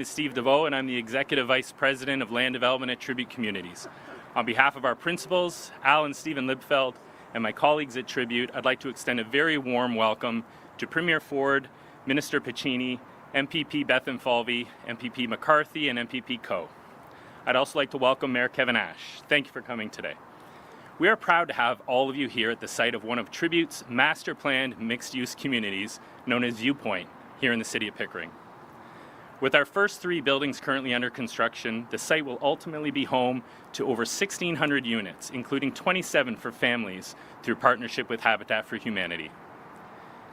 is Steve DeVoe, and I'm the Executive Vice President of Land Development at Tribute Communities. On behalf of our principals, Al and Stephen Libfeld, and my colleagues at Tribute, I'd like to extend a very warm welcome to Premier Ford, Minister Piccini, MPP Bethenfalvy, MPP McCarthy, and MPP Coe. I'd also like to welcome Mayor Kevin Ash. Thank you for coming today. We are proud to have all of you here at the site of one of Tribute's master-planned mixed-use communities, known as Viewpoint, here in the city of Pickering. With our first 3 buildings currently under construction, the site will ultimately be home to over 1,600 units, including 27 for families through partnership with Habitat for Humanity.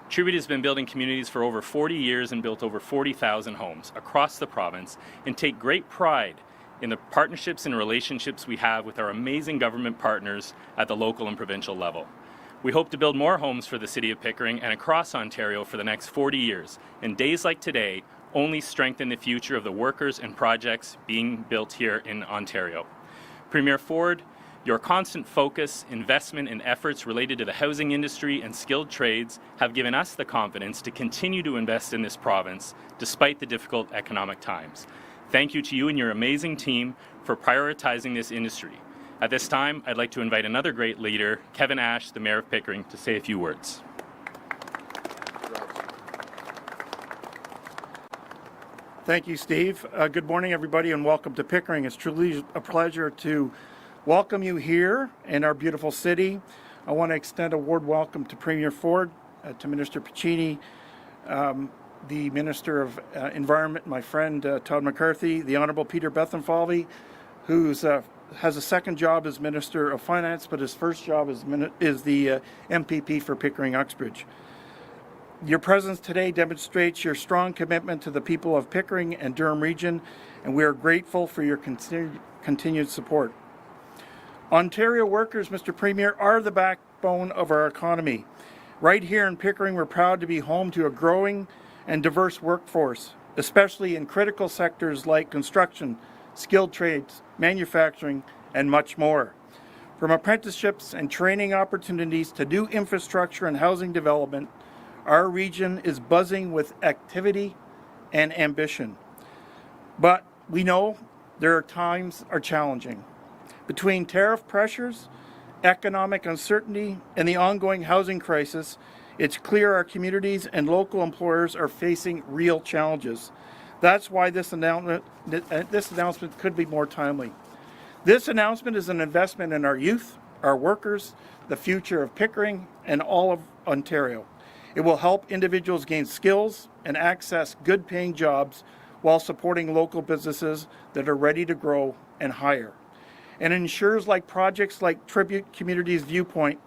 Tribute has been building communities for over 40 years and built over 40,000 homes across the province and take great pride in the partnerships and relationships we have with our amazing government partners at the local and provincial level. We hope to build more homes for the city of Pickering and across Ontario for the next 40 years, and days like today only strengthen the future of the workers and projects being built here in Ontario. Premier Ford, your constant focus, investment, and efforts related to the housing industry and skilled trades have given us the confidence to continue to invest in this province despite the difficult economic times. Thank you to you and your amazing team for prioritizing this industry. At this time, I'd like to invite another great leader, Kevin Ash, the Mayor of Pickering, to say a few words. Thank you, Steve. Good morning, everybody, and welcome to Pickering. It's truly a pleasure to welcome you here in our beautiful city. I want to extend a warm welcome to Premier Ford, to Minister Piccini, the Minister of Environment, my friend Todd McCarthy, the Honourable Peter Bethenfalvy, who has a second job as Minister of Finance, but his first job is the MPP for Pickering Uxbridge. Your presence today demonstrates your strong commitment to the people of Pickering and Durham region, and we are grateful for your continued support. Ontario workers, Mr. Premier, are the backbone of our economy. Right here in Pickering, we're proud to be home to a growing and diverse workforce, especially in critical sectors like construction, skilled trades, manufacturing, and much more. From apprenticeships and training opportunities to new infrastructure and housing development, our region is buzzing with activity and ambition. But we know times are challenging. Between tariff pressures, economic uncertainty, and the ongoing housing crisis, it's clear our communities and local employers are facing real challenges. That's why this announcement could be more timely. This announcement is an investment in our youth, our workers, the future of Pickering, and all of Ontario. It will help individuals gain skills and access good-paying jobs while supporting local businesses that are ready to grow and hire. And ensures projects like Tribute Communities Viewpoint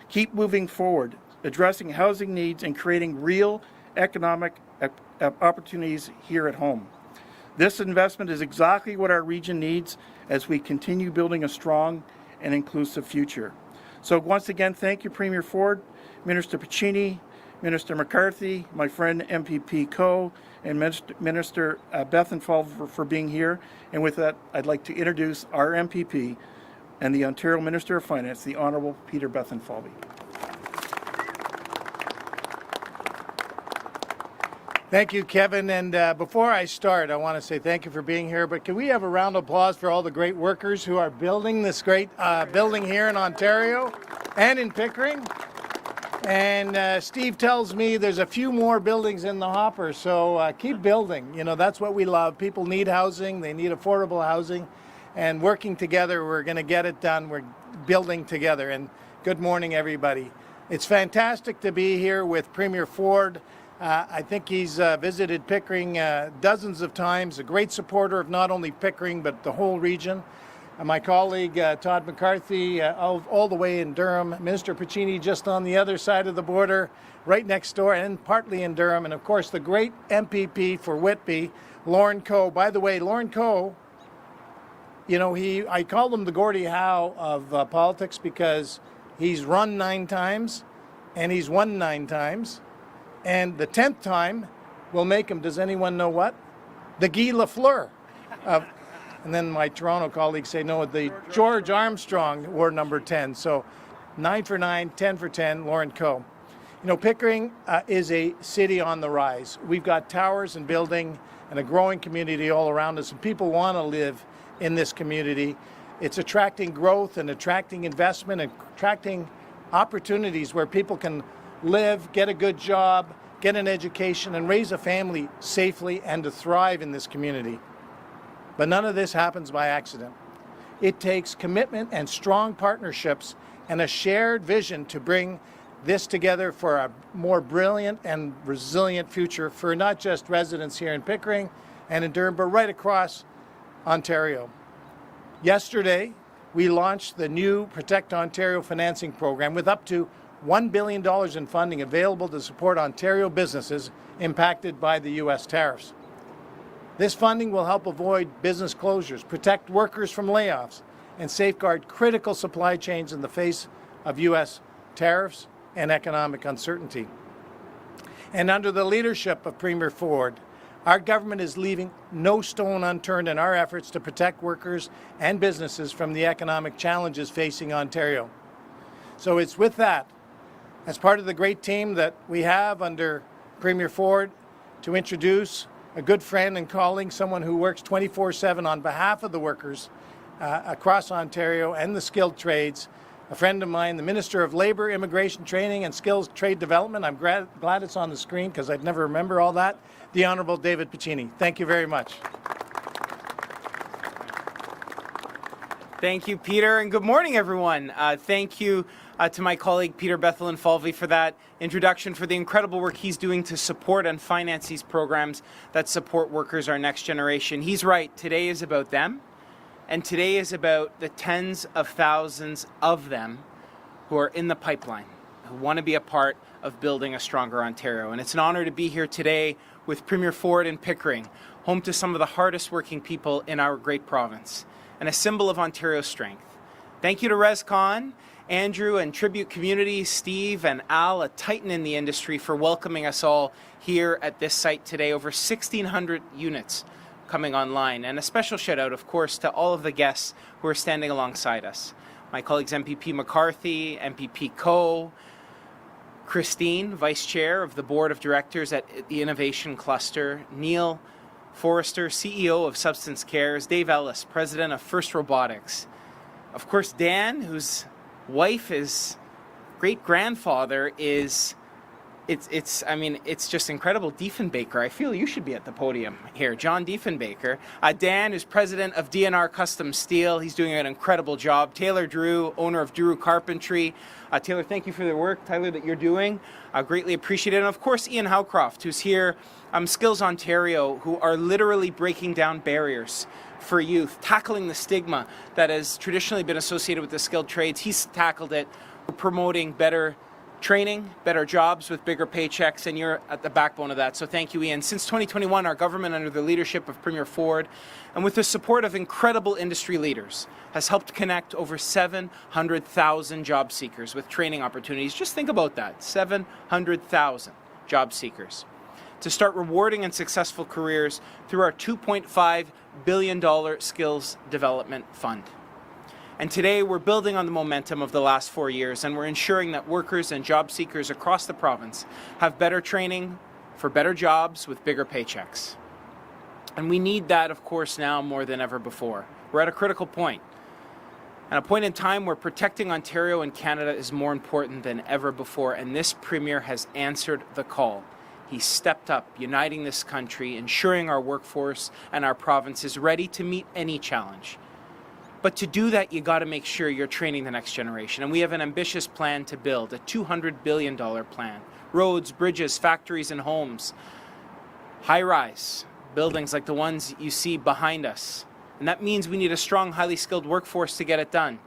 keep moving forward, addressing housing needs and creating real economic opportunities here at home. This investment is exactly what our region needs as we continue building a strong and inclusive future. So once again, thank you, Premier Ford, Minister Piccini, Minister McCarthy, my friend MPP Coe, and Minister Bethenfalvy for being here. And with that, I'd like to introduce our MPP and the Ontario Minister of Finance, the Honourable Peter Bethenfalvy. Thank you, Kevin. And before I start, I want to say thank you for being here. But can we have a round of applause for all the great workers who are building this great building here in Ontario and in Pickering? And Steve tells me there's a few more buildings in the hopper, so keep building. You know, that's what we love. People need housing. They need affordable housing. And working together, we're going to get it done. We're building together. And good morning, everybody. It's fantastic to be here with Premier Ford. I think he's visited Pickering dozens of times, a great supporter of not only Pickering, but the whole region. My colleague, Todd McCarthy, all the way in Durham. Minister Piccini just on the other side of the border, right next door, and partly in Durham. And, of course, the great MPP for Whitby, Lorne Coe. By the way, Lorne Coe, you know, I call him the Gordie Howe of politics because he's run 9 times and he's won 9 times. And the 10th time will make him, does anyone know what? The Guy Lafleur. And then my Toronto colleagues say, no, the George Armstrong wore number 10. So 9 for 9, 10 for 10, Lorne Coe. You know, Pickering is a city on the rise. We've got towers and building and a growing community all around us, and people want to live in this community. It's attracting growth and attracting investment and attracting opportunities where people can live, get a good job, get an education, and raise a family safely and to thrive in this community. But none of this happens by accident. It takes commitment and strong partnerships and a shared vision to bring this together for a more brilliant and resilient future for not just residents here in Pickering and in Durham, but right across Ontario. Yesterday, we launched the new Protect Ontario financing program with up to $1 billion in funding available to support Ontario businesses impacted by the U.S. tariffs. This funding will help avoid business closures, protect workers from layoffs, and safeguard critical supply chains in the face of U.S. tariffs and economic uncertainty. And under the leadership of Premier Ford, our government is leaving no stone unturned in our efforts to protect workers and businesses from the economic challenges facing Ontario. So it's with that, as part of the great team that we have under Premier Ford, to introduce a good friend and colleague, someone who works 24/7 on behalf of the workers across Ontario and the skilled trades, a friend of mine, the Minister of Labour, Immigration Training and Skills Trade Development. I'm glad it's on the screen because I'd never remember all that. The Honourable David Piccini. Thank you very much. Thank you, Peter, and good morning, everyone. Thank you to my colleague, Peter Bethelin-Falvey, for that introduction, for the incredible work he's doing to support and finance these programs that support workers, our next generation. He's right. Today is about them, and today is about the tens of thousands of them who are in the pipeline, who want to be a part of building a stronger Ontario. And it's an honor to be here today with Premier Ford in Pickering, home to some of the hardest working people in our great province, and a symbol of Ontario's strength. Thank you to ResCon, Andrew and Tribute Community, Steve and Al, a titan in the industry, for welcoming us all here at this site today. Over 1,600 units coming online. And a special shout out, of course, to all of the guests who are standing alongside us. My colleagues MPP McCarthy, MPP Coe, Christine, Vice Chair of the Board of Directors at the Innovation Cluster, Neil Forrester, CEO of Substance Cares, Dave Ellis, President of First Robotics. Of course, Dan, whose wife is great-grandfather is, it's just incredible. Diefenbaker, I feel you should be at the podium here. John Diefenbaker. Dan is president of DNR Custom Steel. He's doing an incredible job. Taylor Drew, owner of Drew Carpentry. Taylor, thank you for the work, Tyler, that you're doing. Greatly appreciate it. And of course, Ian Howcroft, who's here, Skills Ontario, who are literally breaking down barriers for youth, tackling the stigma that has traditionally been associated with the skilled trades. He's tackled it, promoting better training, better jobs with bigger paychecks, and you're at the backbone of that. So thank you, Ian. Since 2021, our government, under the leadership of Premier Ford, and with the support of incredible industry leaders, has helped connect over 700,000 job seekers with training opportunities. Just think about that, 700,000 job seekers, to start rewarding and successful careers through our $2.5 billion Skills Development Fund. And today we're building on the momentum of the last 4 years, and we're ensuring that workers and job seekers across the province have better training for better jobs with bigger paychecks. And we need that, of course, now more than ever before. We're at a critical point, and a point in time where protecting Ontario and Canada is more important than ever before, and this Premier has answered the call. He stepped up, uniting this country, ensuring our workforce and our province is ready to meet any challenge. But to do that, you got to make sure you're training the next generation. And we have an ambitious plan to build, a $200 billion plan. Roads, bridges, factories, and homes. High-rise buildings like the ones you see behind us. And that means we need a strong, highly skilled workforce to get it done.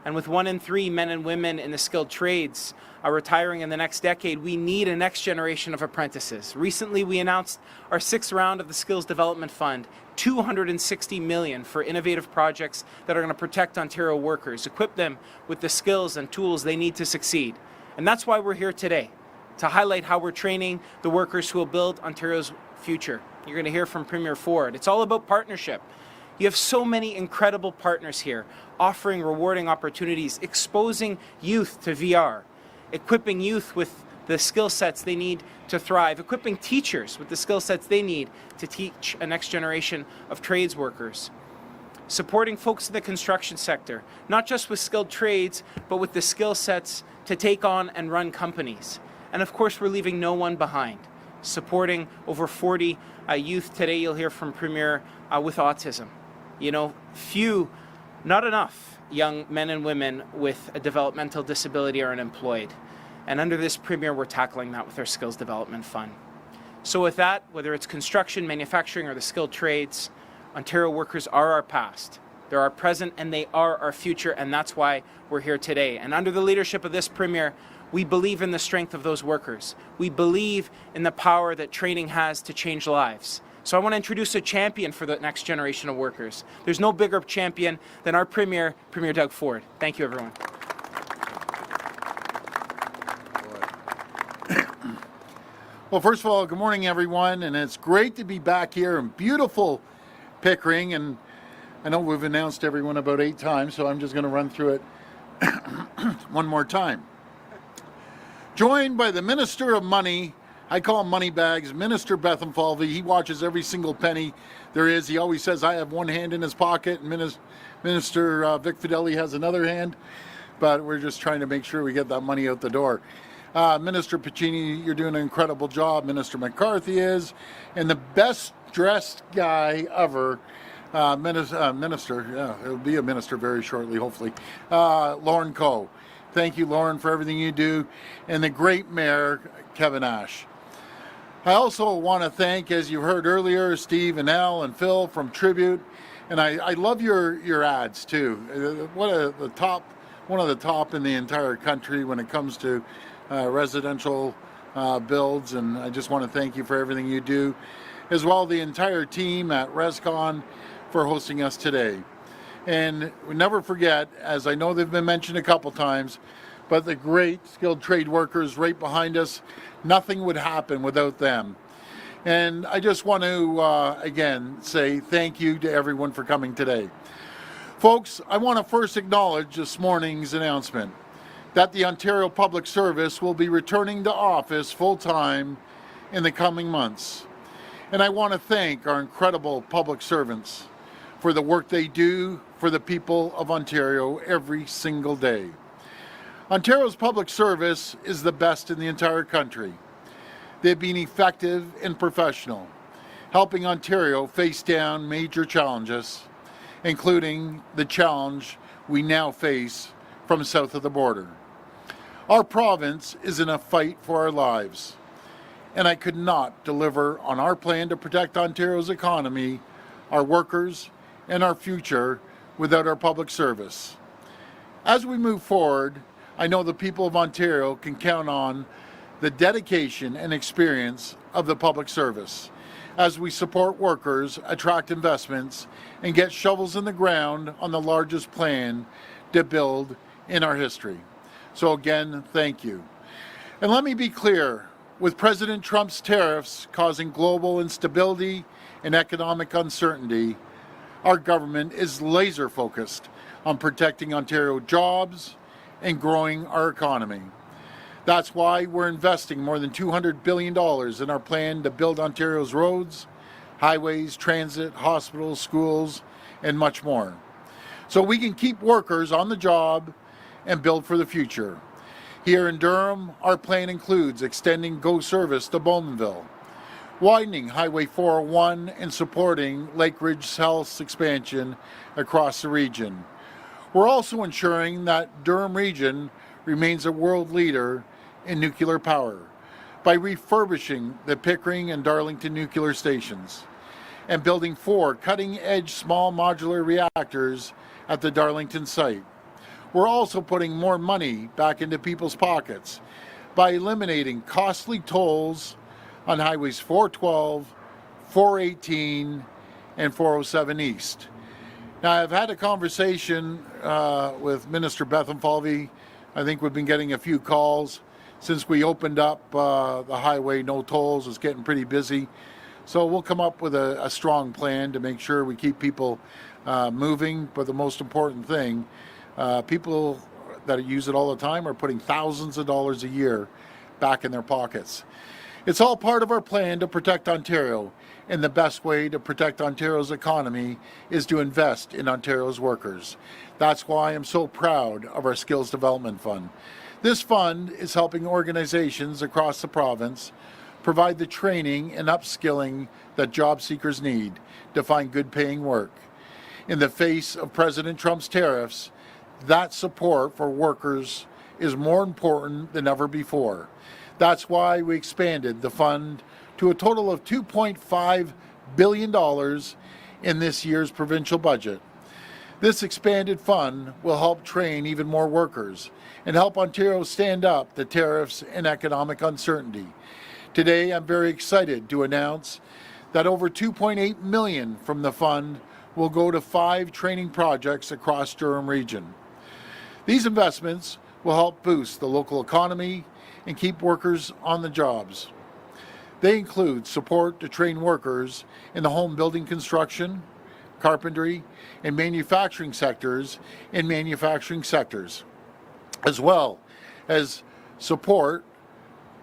And with 1 in 3 men and women in the skilled trades are retiring in the next decade, we need a next generation of apprentices. Recently, we announced our 6th round of the Skills Development Fund, $260 million for innovative projects that are going to protect Ontario workers, equip them with the skills and tools they need to succeed. And that's why we're here today, to highlight how we're training the workers who will build Ontario's future. You're going to hear from Premier Ford. It's all about partnership. You have so many incredible partners here, offering rewarding opportunities, exposing youth to VR, equipping youth with the skill sets they need to thrive, equipping teachers with the skill sets they need to teach a next generation of trades workers, supporting folks in the construction sector, not just with skilled trades, but with the skill sets to take on and run companies. And of course, we're leaving no one behind, supporting over 40 youth. Today you'll hear from Premier with autism. You know, not enough young men and women with a developmental disability are unemployed. And under this Premier, we're tackling that with our Skills Development Fund. So with that, whether it's construction, manufacturing, or the skilled trades, Ontario workers are our past. They're our present and they are our future, and that's why we're here today. And under the leadership of this Premier, we believe in the strength of those workers. We believe in the power that training has to change lives. So I want to introduce a champion for the next generation of workers. There's no bigger champion than our Premier, Premier Doug Ford. Thank you, everyone. Well, first of all, good morning, everyone, and it's great to be back here in beautiful Pickering. And I know we've announced everyone about 8 times, so I'm just going to run through it one more time. Joined by the Minister of Money, I call him Moneybags, Minister Bethan Falvey. He watches every single penny there is. He always says, I have one hand in his pocket, and Minister Vic Fideli has another hand, but we're just trying to make sure we get that money out the door. Minister Piccini, you're doing an incredible job. Minister McCarthy is, and the best dressed guy ever, Minister, yeah, it'll be a minister very shortly, hopefully, Lauren Coe. Thank you, Lauren, for everything you do, and the great Mayor, Kevin Ash. I also want to thank, as you heard earlier, Steve and Al and Phil from Tribute, and I love your ads too. One of the top in the entire country when it comes to residential builds, and I just want to thank you for everything you do, as well the entire team at ResCon for hosting us today. And we never forget, as I know they've been mentioned a couple times, but the great skilled trade workers right behind us, nothing would happen without them. And I just want to, again, say thank you to everyone for coming today. Folks, I want to first acknowledge this morning's announcement that the Ontario Public Service will be returning to office full-time in the coming months. And I want to thank our incredible public servants for the work they do for the people of Ontario every single day. Ontario's public service is the best in the entire country. They've been effective and professional, helping Ontario face down major challenges, including the challenge we now face from south of the border. Our province is in a fight for our lives, and I could not deliver on our plan to protect Ontario's economy, our workers, and our future without our public service. As we move forward, I know the people of Ontario can count on the dedication and experience of the public service as we support workers, attract investments, and get shovels in the ground on the largest plan to build in our history. So again, thank you. And let me be clear, with President Trump's tariffs causing global instability and economic uncertainty, our government is laser focused on protecting Ontario jobs and growing our economy. That's why we're investing more than $200 billion in our plan to build Ontario's roads, highways, transit, hospitals, schools, and much more. So we can keep workers on the job and build for the future. Here in Durham, our plan includes extending GO service to Bowmanville, widening Highway 401, and supporting Lake Ridge Health's expansion across the region. We're also ensuring that Durham region remains a world leader in nuclear power by refurbishing the Pickering and Darlington nuclear stations and building 4 cutting-edge small modular reactors at the Darlington site. We're also putting more money back into people's pockets by eliminating costly tolls on highways 412, 418, and 407 East. Now, I've had a conversation with Minister Bethan Falvey. I think we've been getting a few calls since we opened up the highway, no tolls. It's getting pretty busy. So we'll come up with a strong plan to make sure we keep people moving. But the most important thing, people that use it all the time are putting thousands of dollars a year back in their pockets. It's all part of our plan to protect Ontario, and the best way to protect Ontario's economy is to invest in Ontario's workers. That's why I'm so proud of our Skills Development Fund. This fund is helping organizations across the province provide the training and upskilling that job seekers need to find good paying work. In the face of President Trump's tariffs, that support for workers is more important than ever before. That's why we expanded the fund to a total of $2.5 billion in this year's provincial budget. This expanded fund will help train even more workers and help Ontario stand up to tariffs and economic uncertainty. Today, I'm very excited to announce that over $2.8 million from the fund will go to 5 training projects across Durham Region. These investments will help boost the local economy and keep workers on the jobs. They include support to train workers in the home building construction, carpentry, and manufacturing sectors, as well as support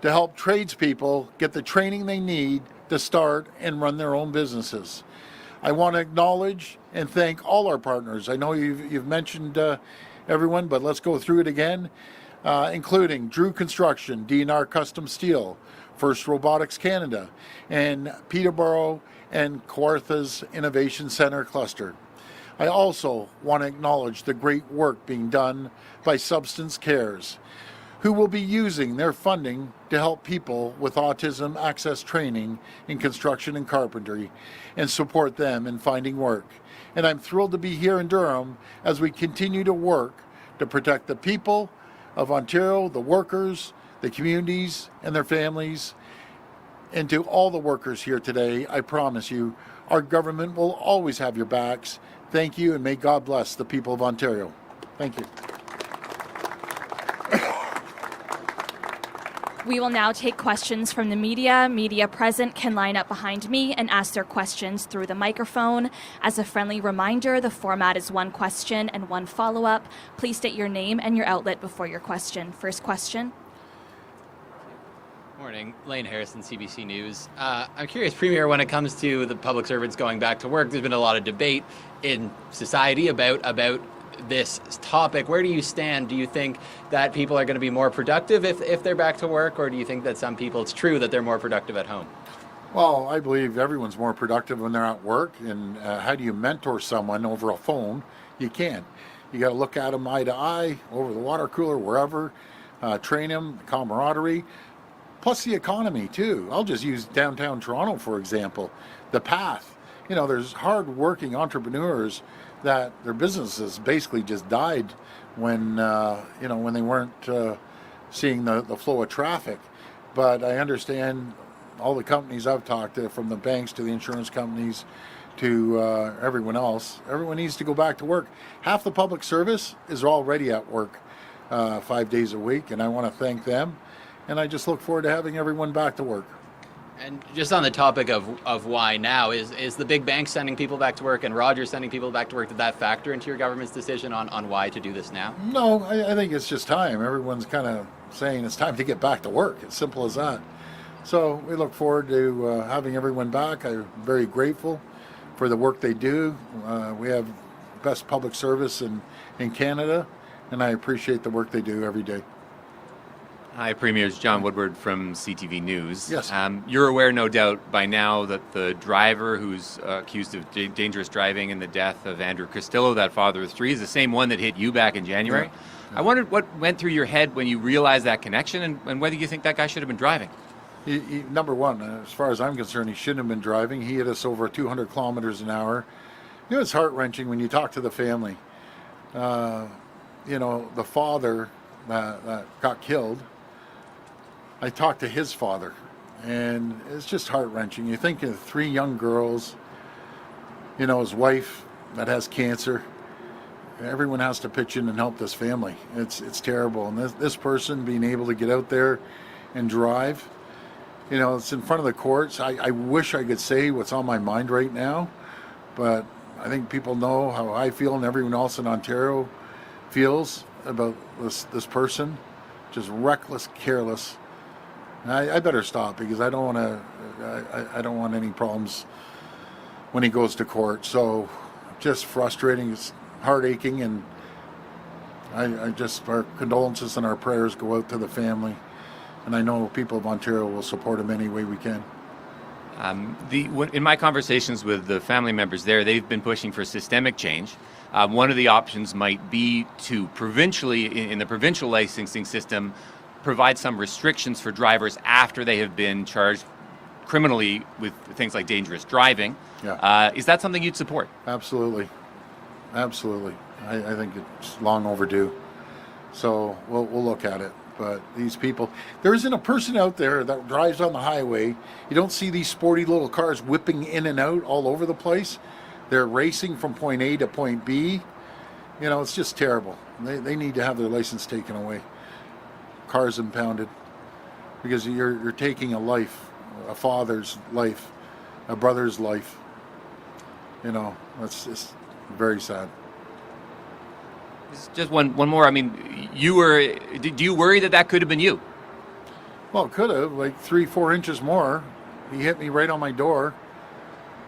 to help tradespeople get the training they need to start and run their own businesses. I want to acknowledge and thank all our partners. I know you've mentioned everyone, but let's go through it again, including Drew Construction, D&R Custom Steel, First Robotics Canada, and Peterborough and Kawartha's Innovation Centre Cluster. I also want to acknowledge the great work being done by Substance Cares, who will be using their funding to help people with autism access training in construction and carpentry and support them in finding work. And I'm thrilled to be here in Durham as we continue to work to protect the people of Ontario, the workers, the communities, and their families. And to all the workers here today, I promise you, our government will always have your backs. Thank you, and may God bless the people of Ontario. Thank you. We will now take questions from the media. Media present can line up behind me and ask their questions through the microphone. As a friendly reminder, the format is 1 question and 1 follow-up. Please state your name and your outlet before your question. First question. Morning, Lane Harrison, CBC News. I'm curious, Premier, when it comes to the public servants going back to work, there's been a lot of debate in society about this topic. Where do you stand? Do you think that people are going to be more productive if they're back to work, or do you think that some people, it's true that they're more productive at home? Well, I believe everyone's more productive when they're at work. And how do you mentor someone over a phone? You can't. You got to look at them eye to eye, over the water cooler, wherever, train them, camaraderie. Plus the economy, too. I'll just use downtown Toronto, for example. The path. You know, there's hard-working entrepreneurs that their businesses basically just died when, when they weren't seeing the flow of traffic. But I understand all the companies I've talked to, from the banks to the insurance companies to everyone else, everyone needs to go back to work. Half the public service is already at work 5 days a week, and I want to thank them. And I just look forward to having everyone back to work. And just on the topic of why now, is the big banks sending people back to work and Rogers sending people back to work, did that factor into your government's decision on why to do this now? No, I think it's just time. Everyone's kind of saying it's time to get back to work. It's simple as that. So we look forward to having everyone back. I'm very grateful for the work they do. We have best public service in Canada, and I appreciate the work they do every day. Hi, Premiers. John Woodward from CTV News. Yes. You're aware, no doubt, by now that the driver who's accused of dangerous driving in the death of Andrew Castillo, that father of 3, is the same one that hit you back in January. Yeah. I wondered what went through your head when you realized that connection and whether you think that guy should have been driving. Number one, as far as I'm concerned, he shouldn't have been driving. He hit us over 200 kilometers an hour. You know, it's heart-wrenching when you talk to the family. The father that got killed, I talked to his father, and it's just heart-wrenching. You think of 3 young girls, his wife that has cancer. Everyone has to pitch in and help this family. It's terrible. And this person being able to get out there and drive, it's in front of the courts. I wish I could say what's on my mind right now, but I think people know how I feel and everyone else in Ontario feels about this person. Just reckless, careless. I better stop because I don't want to. I don't want any problems when he goes to court. So, just frustrating. It's heart aching, and I just, our condolences and our prayers go out to the family. And I know people of Ontario will support him any way we can. In my conversations with the family members there, they've been pushing for systemic change. One of the options might be to provincially, in the provincial licensing system, provide some restrictions for drivers after they have been charged criminally with things like dangerous driving. Yeah. Is that something you'd support? Absolutely. Absolutely. I think it's long overdue. So we'll look at it. But these people, there isn't a person out there that drives on the highway. You don't see these sporty little cars whipping in and out all over the place. They're racing from point A to point B. You know, it's just terrible. They need to have their license taken away. Cars impounded. Because you're taking a life, a father's life, a brother's life. You know, that's just very sad. Just one more. I mean, do you worry that could have been you? Well, it could have, like 3-4 inches more. He hit me right on my door,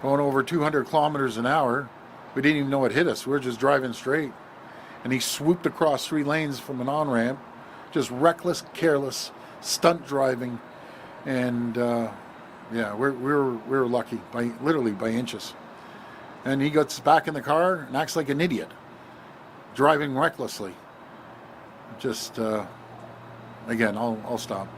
going over 200 kilometers an hour. We didn't even know it hit us. We were just driving straight. And he swooped across 3 lanes from an on-ramp, just reckless, careless, stunt driving. And yeah, we were lucky, literally by inches. And he gets back in the car and acts like an idiot, driving recklessly. Just, again, I'll stop.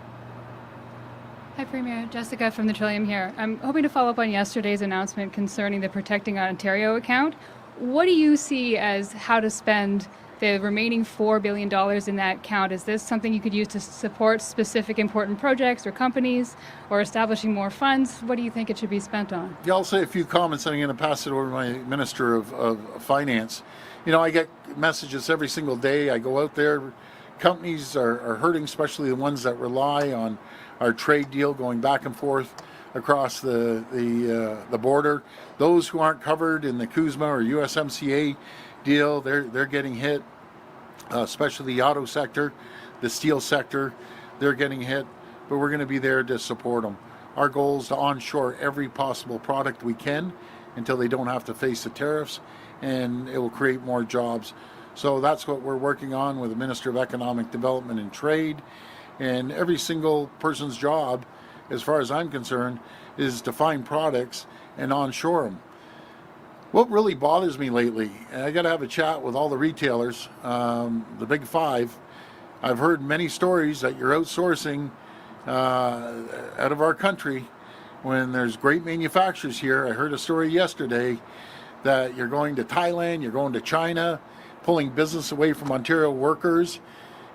Hi, Premier. Jessica from the Trillium here. I'm hoping to follow up on yesterday's announcement concerning the Protecting Ontario account. What do you see as how to spend the remaining $4 billion in that account? Is this something you could use to support specific important projects or companies, or establishing more funds? What do you think it should be spent on? Yeah, I'll say a few comments, and I'm going to pass it over to my Minister of Finance. You know, I get messages every single day. I go out there. Companies are hurting, especially the ones that rely on our trade deal going back and forth across the border. Those who aren't covered in the CUSMA or USMCA deal, they're getting hit, especially the auto sector, the steel sector, they're getting hit. But we're going to be there to support them. Our goal is to onshore every possible product we can until they don't have to face the tariffs, and it will create more jobs. So that's what we're working on with the Minister of Economic Development and Trade. And every single person's job, as far as I'm concerned, is to find products and onshore them. What really bothers me lately, and I got to have a chat with all the retailers, the big five. I've heard many stories that you're outsourcing out of our country when there's great manufacturers here. I heard a story yesterday that you're going to Thailand, you're going to China, pulling business away from Ontario workers.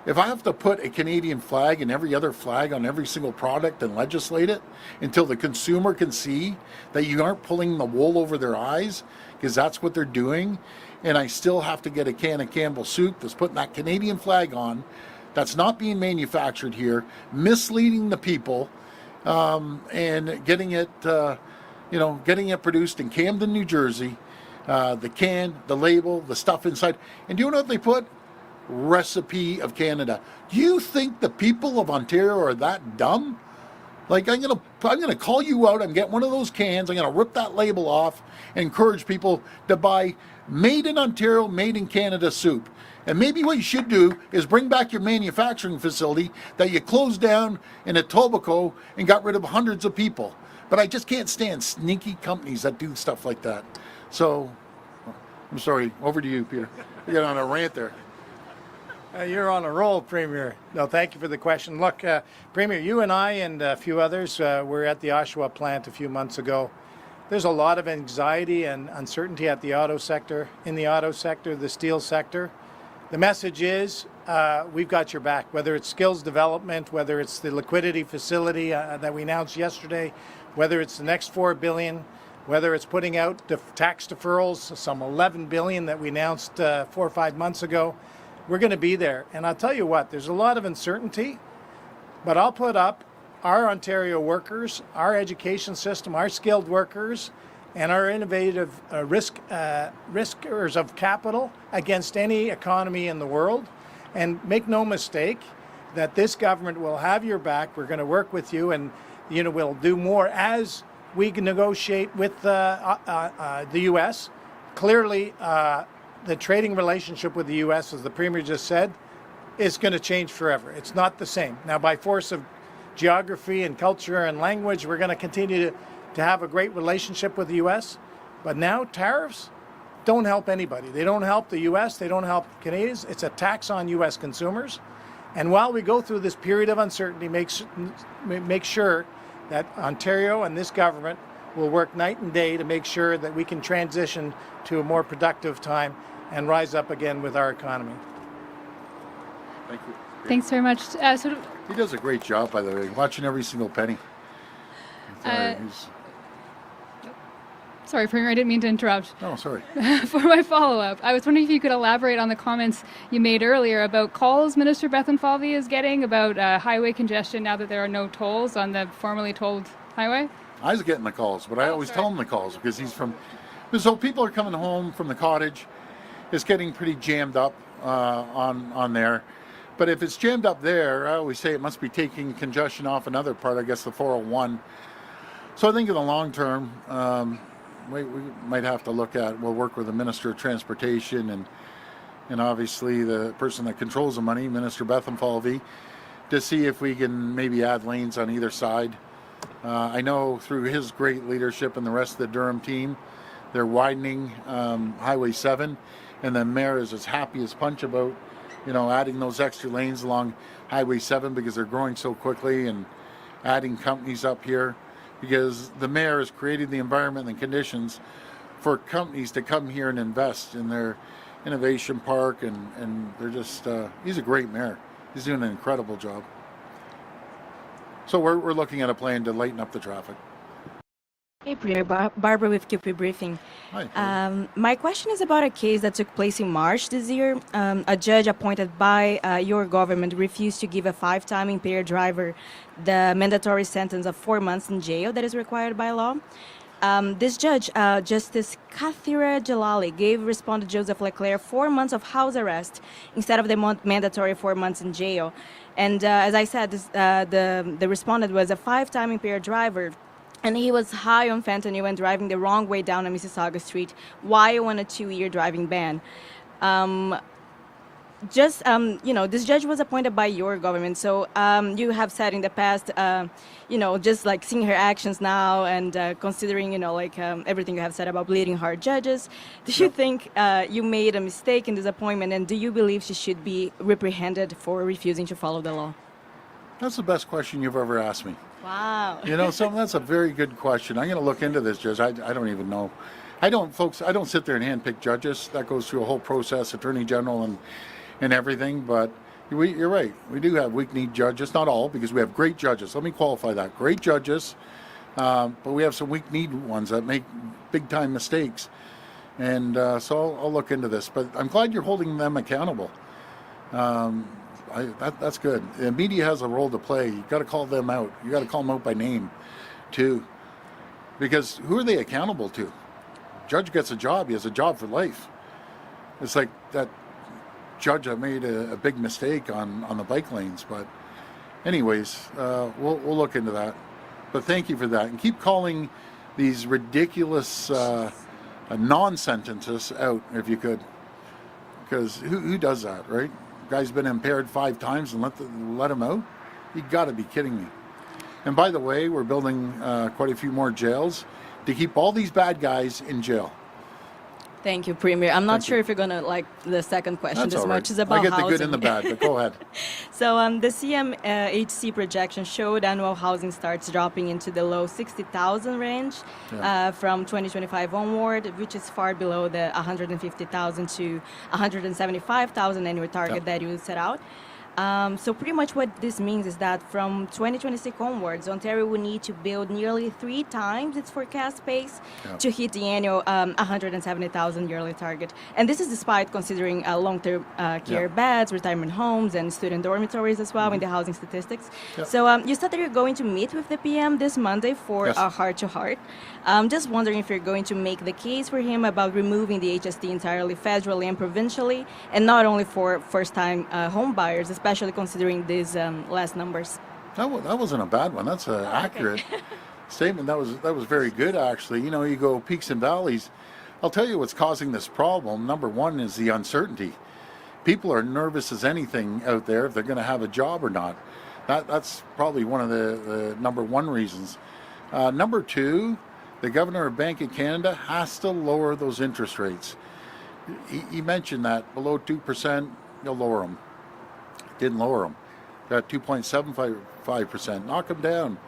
If I have to put a Canadian flag and every other flag on every single product and legislate it until the consumer can see that you aren't pulling the wool over their eyes, because that's what they're doing, and I still have to get a can of Campbell soup that's putting that Canadian flag on, that's not being manufactured here, misleading the people, and getting it produced in Camden, New Jersey, the can, the label, the stuff inside. And do you know what they put? Recipe of Canada. Do you think the people of Ontario are that dumb? Like, I'm gonna call you out and get one of those cans. I'm gonna rip that label off and encourage people to buy made in Ontario, made in Canada soup. And maybe what you should do is bring back your manufacturing facility that you closed down in Etobicoke and got rid of hundreds of people. But I just can't stand sneaky companies that do stuff like that. So, I'm sorry. Over to you, Peter. You got on a rant there. You're on a roll, Premier. No, thank you for the question. Look, Premier, you and I and a few others were at the Oshawa plant a few months ago. There's a lot of anxiety and uncertainty at the auto sector, the steel sector. The message is we've got your back, whether it's skills development, whether it's the liquidity facility that we announced yesterday, whether it's the next $4 billion, whether it's putting out tax deferrals, some $11 billion that we announced 4 or 5 months ago. We're going to be there. And I'll tell you what, there's a lot of uncertainty, but I'll put up our Ontario workers, our education system, our skilled workers, and our innovative riskers of capital against any economy in the world. And make no mistake, that this government will have your back. We're going to work with you, and we'll do more as we can negotiate with the U.S. Clearly, the trading relationship with the U.S., as the Premier just said, is going to change forever. It's not the same. Now, by force of geography and culture and language, we're going to continue to have a great relationship with the U.S., but now tariffs don't help anybody. They don't help the U.S., they don't help Canadians. It's a tax on U.S. consumers. And while we go through this period of uncertainty, make sure that Ontario and this government will work night and day to make sure that we can transition to a more productive time and rise up again with our economy. Thank you. Thanks very much. He does a great job, by the way, watching every single penny. Sorry, Premier, I didn't mean to interrupt. No, sorry. For my follow-up, I was wondering if you could elaborate on the comments you made earlier about calls Minister Bethlenfalvy is getting about highway congestion now that there are no tolls on the formerly tolled highway. I was getting the calls, but I always tell him the calls because he's from... So people are coming home from the cottage. It's getting pretty jammed up on there. But if it's jammed up there, I always say it must be taking congestion off another part, I guess the 401. So I think in the long term, we might have to we'll work with the Minister of Transportation and obviously the person that controls the money, Minister Bethlenfalvy, to see if we can maybe add lanes on either side. I know through his great leadership and the rest of the Durham team, they're widening Highway 7, and the mayor is as happy as punch about adding those extra lanes along Highway 7 because they're growing so quickly, and adding companies up here because the mayor has created the environment and conditions for companies to come here and invest in their innovation park, and they're just, he's a great mayor. He's doing an incredible job. So we're looking at a plan to lighten up the traffic. Hey, Premier. Barbara with QP Briefing. Hi. My question is about a case that took place in March this year. A judge appointed by your government refused to give a 5-time impaired driver the mandatory sentence of 4 months in jail that is required by law. This judge, Justice Kathira Jalali, gave respondent Joseph Leclerc 4 months of house arrest instead of the mandatory 4 months in jail. And as I said, the respondent was a 5-time impaired driver, and he was high on fentanyl and driving the wrong way down a Mississauga street while on a 2-year driving ban. This judge was appointed by your government, so you have said in the past, just like seeing her actions now and considering, everything you have said about bleeding heart judges, do you think you made a mistake in this appointment, and do you believe she should be reprehended for refusing to follow the law? That's the best question you've ever asked me. Wow. That's a very good question. I'm going to look into this, Judge. I don't even know. I don't sit there and handpick judges. That goes through a whole process, Attorney General and everything. But you're right. We do have weak-kneed judges. Not all, because we have great judges. Let me qualify that. Great judges, but we have some weak-kneed ones that make big-time mistakes. And so I'll look into this. But I'm glad you're holding them accountable. That's good. The media has a role to play. You got to call them out. You got to call them out by name, too, because who are they accountable to? Judge gets a job. He has a job for life. It's like that judge that made a big mistake on the bike lanes. But, anyways, we'll look into that. But thank you for that, and keep calling these ridiculous non-sentences out if you could, because who does that, right? Guy's been impaired 5 times and let him out? You got to be kidding me. And by the way, we're building quite a few more jails to keep all these bad guys in jail. Thank you, Premier. I'm not sure if you're going to like the second question That's as all right. much as about I get housing. the good and the bad, but go ahead. So the CMHC projection showed annual housing starts dropping into the low 60,000 range from 2025 onward, which is far below the 150,000 to 175,000 annual target that you set out. So pretty much what this means is that from 2026 onwards, Ontario will need to build nearly 3 times its forecast pace to hit the annual 170,000 yearly target. And this is despite considering long-term care beds, retirement homes, and student dormitories as well in the housing statistics. So you said that you're going to meet with the PM this Monday for a heart-to-heart. Just wondering if you're going to make the case for him about removing the HST entirely federally and provincially, and not only for first-time home buyers, especially considering these last numbers? That wasn't a bad one. That's an accurate statement. That was very good, actually. You know, you go peaks and valleys. I'll tell you what's causing this problem. Number one is the uncertainty. People are nervous as anything out there if they're going to have a job or not. That's probably one of the number one reasons. Number two, the Governor of Bank of Canada has to lower those interest rates. He mentioned that below 2%, he'll lower them. Didn't lower them. Got 2.75%. Knock them down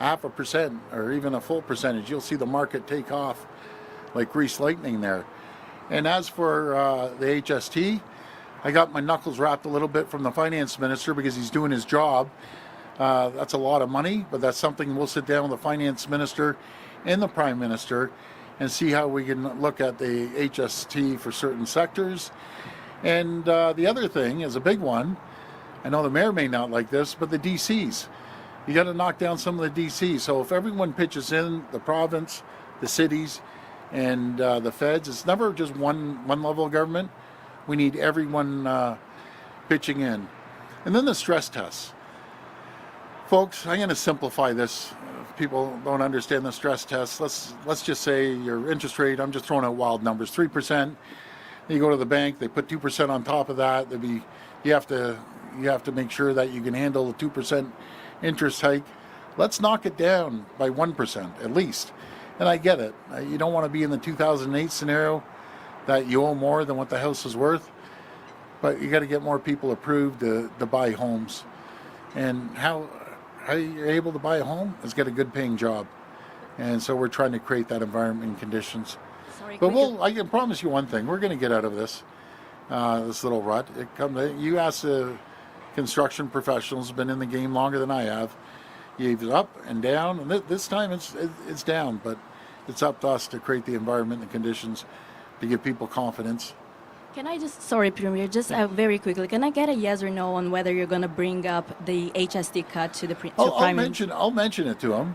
0.5% or even a full percentage. You'll see the market take off like greased lightning there. And as for the HST, I got my knuckles wrapped a little bit from the finance minister because he's doing his job. That's a lot of money, but that's something we'll sit down with the finance minister and the prime minister and see how we can look at the HST for certain sectors. And the other thing is a big one. I know the mayor may not like this, but the DCs. You got to knock down some of the DCs. So if everyone pitches in, the province, the cities, and the feds, it's never just one level of government. We need everyone pitching in. And then the stress tests. Folks, I'm going to simplify this. If people don't understand the stress tests, let's just say your interest rate, I'm just throwing out wild numbers, 3%. You go to the bank, they put 2% on top of that. You have to make sure that you can handle a 2% interest hike. Let's knock it down by 1% at least. And I get it. You don't want to be in the 2008 scenario that you owe more than what the house is worth, but you got to get more people approved to buy homes. And how you're able to buy a home is get a good paying job. And so we're trying to create that environment and conditions. But I can promise you one thing, we're going to get out of this little rut. You ask the construction professionals, been in the game longer than I have. You've up and down, and this time it's down, but it's up to us to create the environment and conditions to give people confidence. Can I sorry, Premier, very quickly, can I get a yes or no on whether you're going to bring up the HST cut to the I'll mention it to them,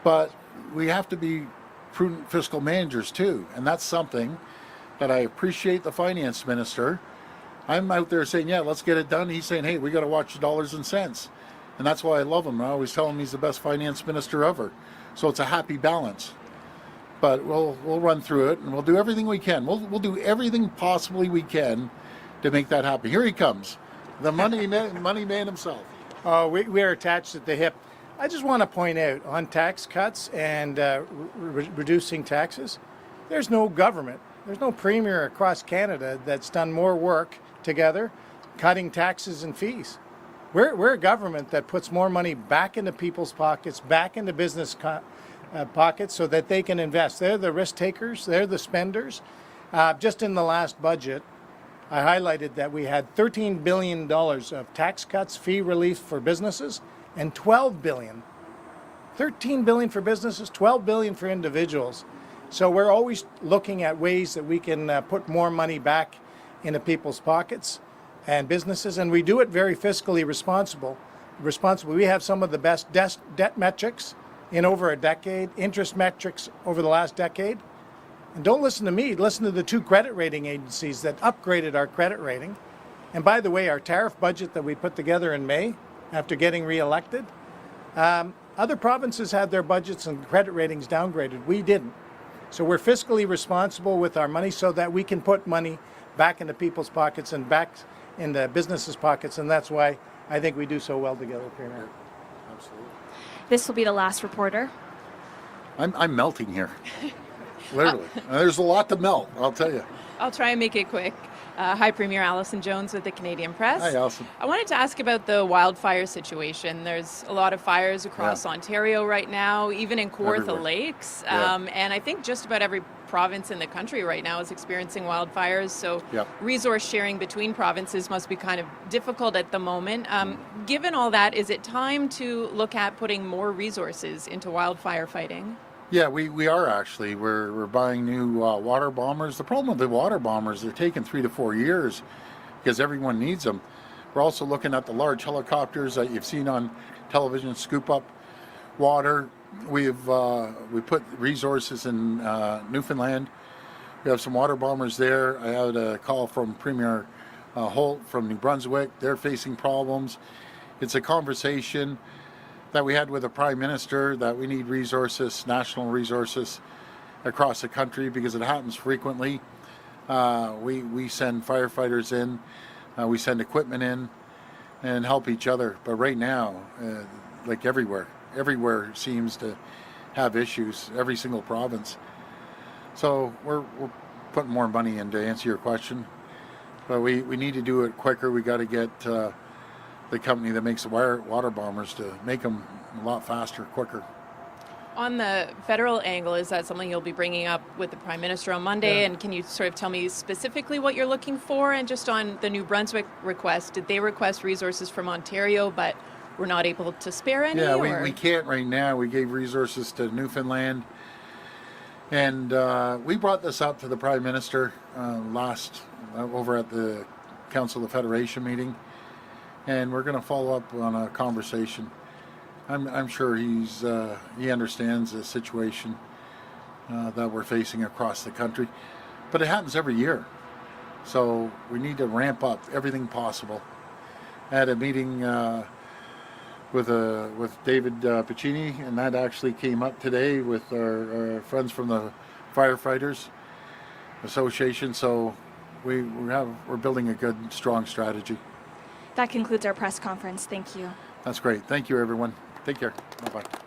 but we have to be prudent fiscal managers too, and that's something that I appreciate the finance minister. I'm out there saying, yeah, let's get it done. He's saying, hey, we got to watch the dollars and cents. And that's why I love him. I always tell him he's the best finance minister ever. So it's a happy balance. But we'll run through it, and we'll do everything we can. We'll do everything possibly we can to make that happen. Here he comes, the money man himself. We are attached at the hip. I just want to point out on tax cuts and reducing taxes, there's no government, there's no premier across Canada that's done more work together cutting taxes and fees. We're a government that puts more money back into people's pockets, back into business pockets so that they can invest. They're the risk takers, they're the spenders. Just in the last budget, I highlighted that we had $13 billion of tax cuts, fee relief for businesses, and $12 billion. $13 billion for businesses, $12 billion for individuals. So we're always looking at ways that we can put more money back into people's pockets and businesses, and we do it very fiscally responsible. We have some of the best debt metrics in over a decade, interest metrics over the last decade. And don't listen to me, listen to the two credit rating agencies that upgraded our credit rating. And by the way, our tariff budget that we put together in May after getting reelected, other provinces had their budgets and credit ratings downgraded. We didn't. So we're fiscally responsible with our money so that we can put money back into people's pockets and back into businesses' pockets, and that's why I think we do so well together, Premier. Absolutely. This will be the last reporter. I'm melting here, literally. There's a lot to melt, I'll tell you. I'll try and make it quick. Hi, Premier Alison Jones with the Canadian Press. Hi, Alison. I wanted to ask about the wildfire situation. There's a lot of fires across Ontario right now, even in Kawartha Lakes. And I think just about every province in the country right now is experiencing wildfires. So resource sharing between provinces must be kind of difficult at the moment. Given all that, is it time to look at putting more resources into wildfire fighting? Yeah, we are actually. We're buying new water bombers. The problem with the water bombers, they're taking 3 to 4 years because everyone needs them. We're also looking at the large helicopters that you've seen on television scoop up water. We put resources in Newfoundland. We have some water bombers there. I had a call from Premier Holt from New Brunswick. They're facing problems. It's a conversation that we had with the Prime Minister that we need resources, national resources across the country because it happens frequently. We send firefighters in, we send equipment in and help each other. But right now, like everywhere seems to have issues, every single province. So we're putting more money in to answer your question. But we need to do it quicker. We got to get the company that makes the water bombers to make them a lot faster, quicker. On the federal angle, is that something you'll be bringing up with the Prime Minister on Monday? Yeah. And can you sort of tell me specifically what you're looking for? And just on the New Brunswick request, did they request resources from Ontario but were not able to spare any? Yeah, we can't right now. We gave resources to Newfoundland. And we brought this up to the Prime Minister over at the Council of Federation meeting. And we're going to follow up on a conversation. I'm sure he understands the situation that we're facing across the country, but it happens every year. So we need to ramp up everything possible. I had a meeting with David Piccini, and that actually came up today with our friends from the Firefighters Association. So we're building a good, strong strategy. That concludes our press conference. Thank you. That's great. Thank you, everyone. Take care. Bye-bye.